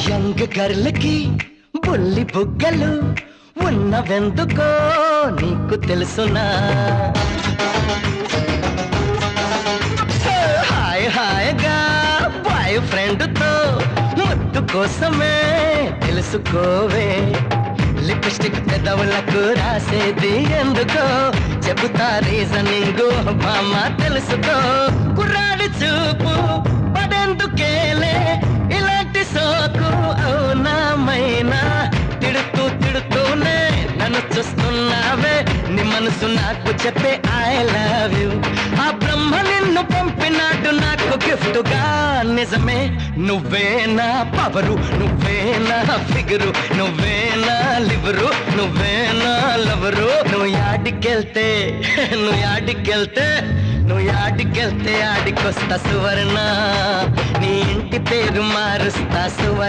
Young గర్ల్కి బుల్లి బుగ్గలు ఉన్నవెందుకో నీకు తెలుసునా? హాయ్ హాయిగా బాయ్ ఫ్రెండ్తో ముద్దు కోసమే తెలుసుకోవే. లిప్స్టిక్ పెదవులకు రాసేది ఎందుకో చెబుతా రీజనింగ్ మామ తెలుసుకో. కుర్రాడి చూపు పడెందుకేలే ఇలాంటి సోకు అవునామైనా తిడుతూ తిడుతూనే నన్ను చూస్తున్నావే. నీ మనసు నాకు చెప్పే ఐ లవ్ యు. ఆ బ్రహ్మ నిన్ను పంపినాడు నాకు గిఫ్ట్ గా. నిజమే నువ్వే నా పవరు, నువ్వే నా ఫిగరు, నువ్వే నా లివరు, నువ్వే నా లవరు. నువ్వు యాడికెళ్తే నువ్వు యాడికెళ్తే ఆడికొస్తా సువర్ణ. నీ ఇంటి పేరు మారుస్తా సువర్ణ.